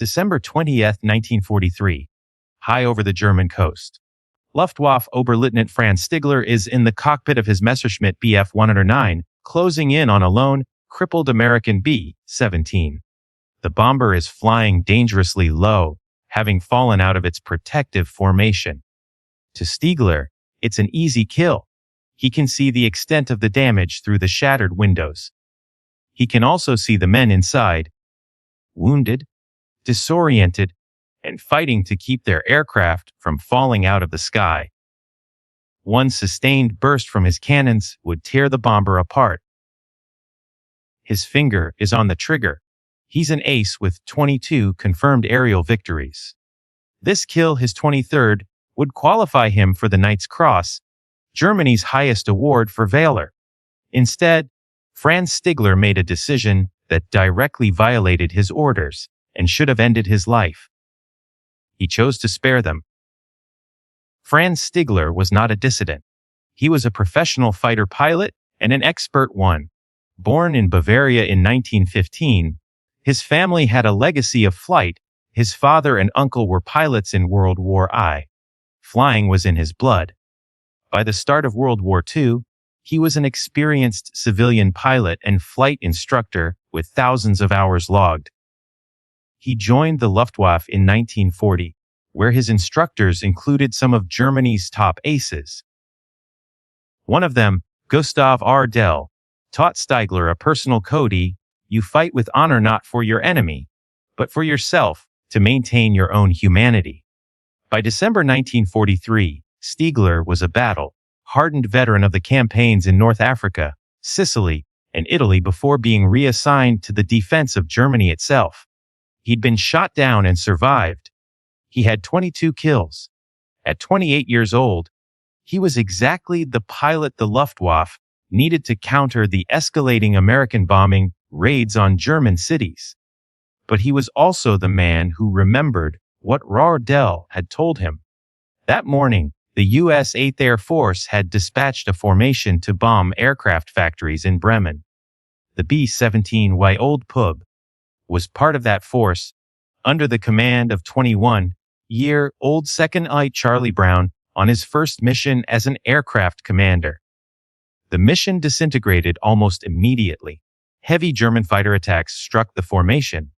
December 20th, 1943. High over the German coast. Luftwaffe Oberleutnant Franz Stigler is in the cockpit of his Messerschmitt Bf 109, closing in on a lone, crippled American B-17. The bomber is flying dangerously low, having fallen out of its protective formation. To Stigler, it's an easy kill. He can see the extent of the damage through the shattered windows. He can also see the men inside, wounded, disoriented, and fighting to keep their aircraft from falling out of the sky. One sustained burst from his cannons would tear the bomber apart. His finger is on the trigger. He's an ace with 22 confirmed aerial victories. This kill, his 23rd, would qualify him for the Knight's Cross, Germany's highest award for valor. Instead, Franz Stigler made a decision that directly violated his orders and should have ended his life. He chose to spare them. Franz Stigler was not a dissident. He was a professional fighter pilot and an expert one. Born in Bavaria in 1915, his family had a legacy of flight. His father and uncle were pilots in World War I. Flying was in his blood. By the start of World War II, he was an experienced civilian pilot and flight instructor with thousands of hours logged. He joined the Luftwaffe in 1940, where his instructors included some of Germany's top aces. One of them, Gustav R. Dell, taught Stigler a personal code: you fight with honor not for your enemy, but for yourself, to maintain your own humanity. By December 1943, Stigler was a battle-hardened veteran of the campaigns in North Africa, Sicily, and Italy before being reassigned to the defense of Germany itself. He'd been shot down and survived. He had 22 kills. At 28 years old, he was exactly the pilot the Luftwaffe needed to counter the escalating American bombing raids on German cities. But he was also the man who remembered what Dell had told him. That morning, the U.S. 8th Air Force had dispatched a formation to bomb aircraft factories in Bremen. The B-17 ww2 was part of that force, under the command of 21-year-old Second I Charlie Brown on his first mission as an aircraft commander. The mission disintegrated almost immediately. Heavy German fighter attacks struck the formation.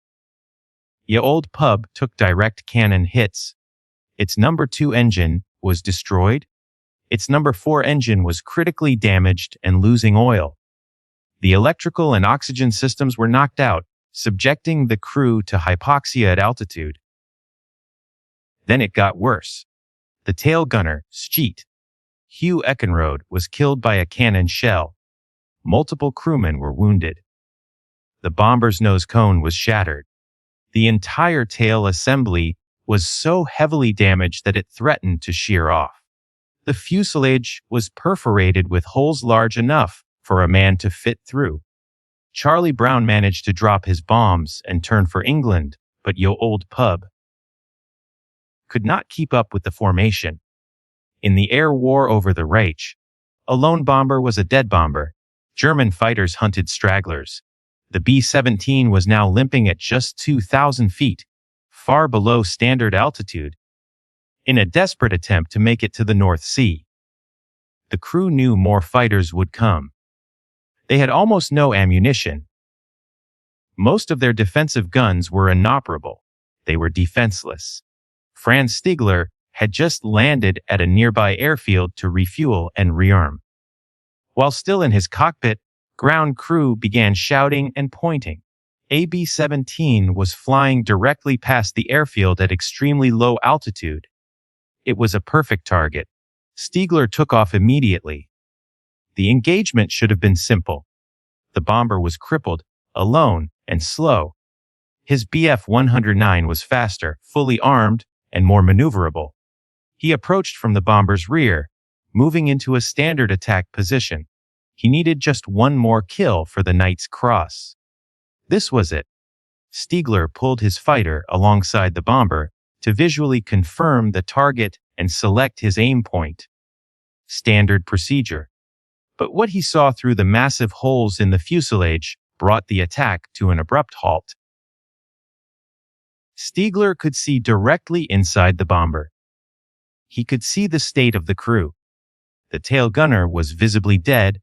ww2 took direct cannon hits. Its number 2 engine was destroyed. Its number 4 engine was critically damaged and losing oil. The electrical and oxygen systems were knocked out, subjecting the crew to hypoxia at altitude. Then it got worse. The tail gunner, Sjeet Hugh Eckenrode, was killed by a cannon shell. Multiple crewmen were wounded. The bomber's nose cone was shattered. The entire tail assembly was so heavily damaged that it threatened to shear off. The fuselage was perforated with holes large enough for a man to fit through. Charlie Brown managed to drop his bombs and turn for England, but ww2 could not keep up with the formation. In the air war over the Reich, a lone bomber was a dead bomber. German fighters hunted stragglers. The B-17 was now limping at just 2,000 feet, far below standard altitude, in a desperate attempt to make it to the North Sea. The crew knew more fighters would come. They had almost no ammunition. Most of their defensive guns were inoperable. They were defenseless. Franz Stigler had just landed at a nearby airfield to refuel and rearm. While still in his cockpit, ground crew began shouting and pointing. A B-17 was flying directly past the airfield at extremely low altitude. It was a perfect target. Stigler took off immediately. The engagement should have been simple. The bomber was crippled, alone, and slow. His Bf 109 was faster, fully armed, and more maneuverable. He approached from the bomber's rear, moving into a standard attack position. He needed just one more kill for the Knight's Cross. This was it. Stigler pulled his fighter alongside the bomber to visually confirm the target and select his aim point. Standard procedure. But what he saw through the massive holes in the fuselage brought the attack to an abrupt halt. Stigler could see directly inside the bomber. He could see the state of the crew. The tail gunner was visibly dead,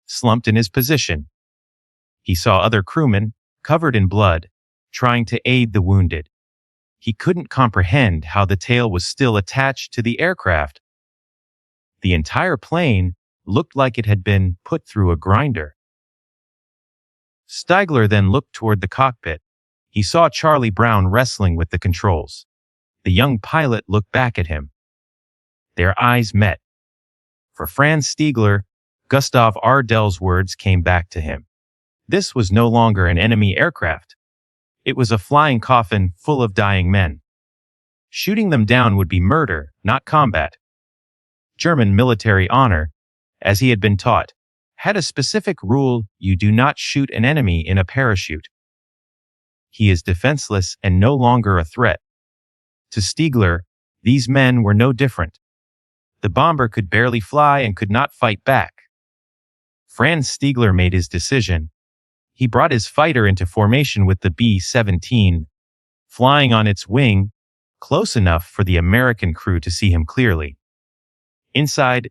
slumped in his position. He saw other crewmen, covered in blood, trying to aid the wounded. He couldn't comprehend how the tail was still attached to the aircraft. The entire plane looked like it had been put through a grinder. Stigler then looked toward the cockpit. He saw Charlie Brown wrestling with the controls. The young pilot looked back at him. Their eyes met. For Franz Stigler, Gustav Ardell's words came back to him. This was no longer an enemy aircraft. It was a flying coffin full of dying men. Shooting them down would be murder, not combat. German military honor, as he had been taught, had a specific rule: you do not shoot an enemy in a parachute. He is defenseless and no longer a threat. To Stigler, these men were no different. The bomber could barely fly and could not fight back. Franz Stigler made his decision. He brought his fighter into formation with the B-17, flying on its wing, close enough for the American crew to see him clearly. Inside,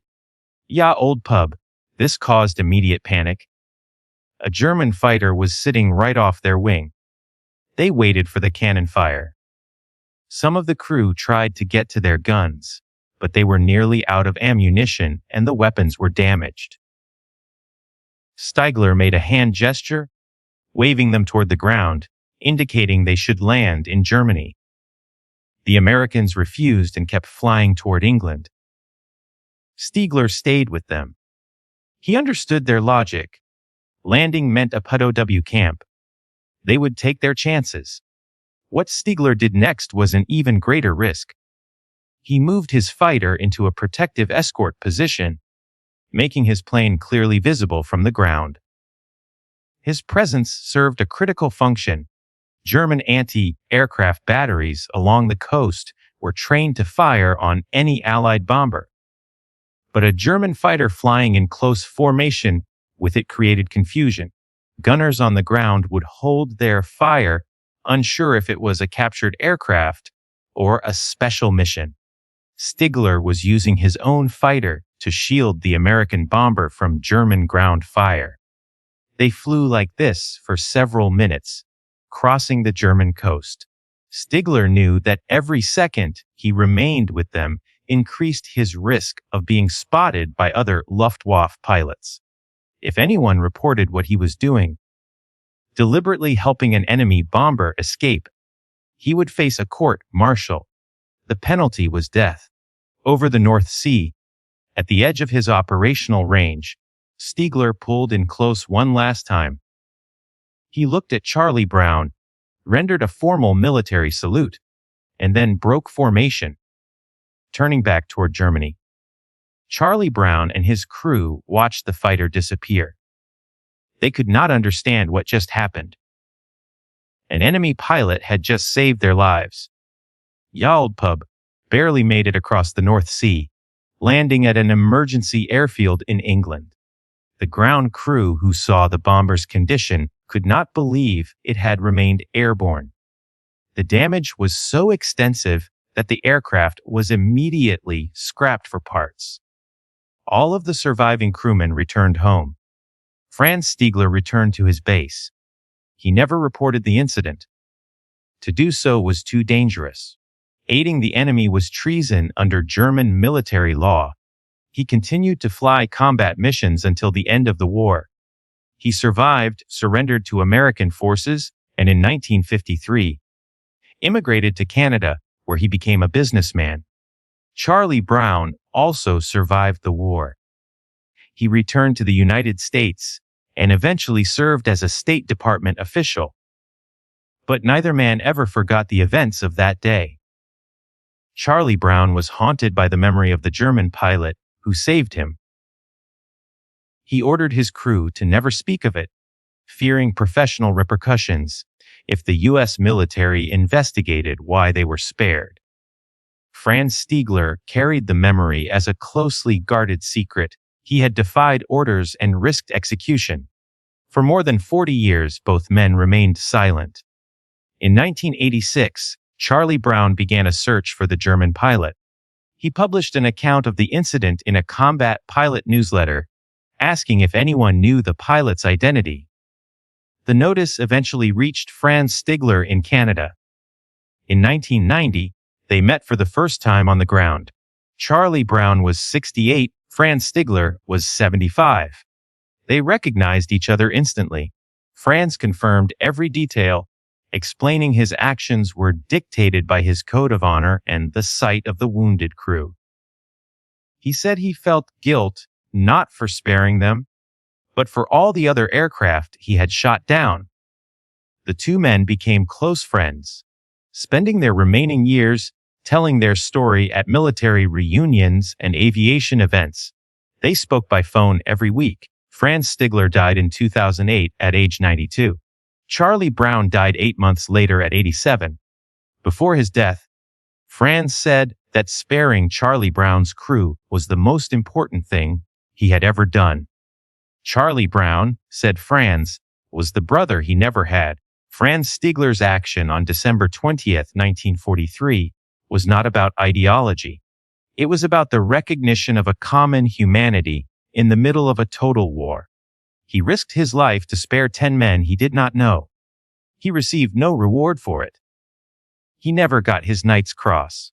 "Ya old pub," this caused immediate panic. A German fighter was sitting right off their wing. They waited for the cannon fire. Some of the crew tried to get to their guns, but they were nearly out of ammunition and the weapons were damaged. Stigler made a hand gesture, waving them toward the ground, indicating they should land in Germany. The Americans refused and kept flying toward England. Stigler stayed with them. He understood their logic. Landing meant a POW camp. They would take their chances. What Stigler did next was an even greater risk. He moved his fighter into a protective escort position, making his plane clearly visible from the ground. His presence served a critical function. German anti-aircraft batteries along the coast were trained to fire on any Allied bomber. But a German fighter flying in close formation with it created confusion. Gunners on the ground would hold their fire, unsure if it was a captured aircraft or a special mission. Stigler was using his own fighter to shield the American bomber from German ground fire. They flew like this for several minutes, crossing the German coast. Stigler knew that every second he remained with them increased his risk of being spotted by other Luftwaffe pilots. If anyone reported what he was doing, deliberately helping an enemy bomber escape, he would face a court-martial. The penalty was death. Over the North Sea, at the edge of his operational range, Stigler pulled in close one last time. He looked at Charlie Brown, rendered a formal military salute, and then broke formation, turning back toward Germany. Charlie Brown and his crew watched the fighter disappear. They could not understand what just happened. An enemy pilot had just saved their lives. Yaldpub barely made it across the North Sea, landing at an emergency airfield in England. The ground crew who saw the bomber's condition could not believe it had remained airborne. The damage was so extensive that the aircraft was immediately scrapped for parts. All of the surviving crewmen returned home. Franz Stigler returned to his base. He never reported the incident. To do so was too dangerous. Aiding the enemy was treason under German military law. He continued to fly combat missions until the end of the war. He survived, surrendered to American forces, and in 1953, immigrated to Canada, where he became a businessman. Charlie Brown also survived the war. He returned to the United States and eventually served as a State Department official. But neither man ever forgot the events of that day. Charlie Brown was haunted by the memory of the German pilot who saved him. He ordered his crew to never speak of it, fearing professional repercussions if the U.S. military investigated why they were spared. Franz Stigler carried the memory as a closely guarded secret. He had defied orders and risked execution. For more than 40 years, both men remained silent. In 1986, Charlie Brown began a search for the German pilot. He published an account of the incident in a combat pilot newsletter, asking if anyone knew the pilot's identity. The notice eventually reached Franz Stigler in Canada. In 1990, they met for the first time on the ground. Charlie Brown was 68, Franz Stigler was 75. They recognized each other instantly. Franz confirmed every detail, explaining his actions were dictated by his code of honor and the sight of the wounded crew. He said he felt guilt not for sparing them, but for all the other aircraft he had shot down. The two men became close friends, spending their remaining years telling their story at military reunions and aviation events. They spoke by phone every week. Franz Stigler died in 2008 at age 92. Charlie Brown died 8 months later at 87. Before his death, Franz said that sparing Charlie Brown's crew was the most important thing he had ever done. Charlie Brown, said Franz, was the brother he never had. Franz Stigler's action on December 20th, 1943, was not about ideology. It was about the recognition of a common humanity in the middle of a total war. He risked his life to spare 10 men he did not know. He received no reward for it. He never got his Knight's Cross.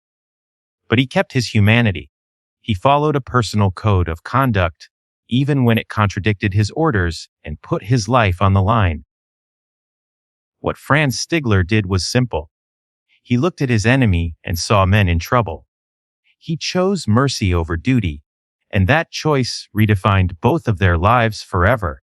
But he kept his humanity. He followed a personal code of conduct, even when it contradicted his orders, and put his life on the line. What Franz Stigler did was simple. He looked at his enemy and saw men in trouble. He chose mercy over duty, and that choice redefined both of their lives forever.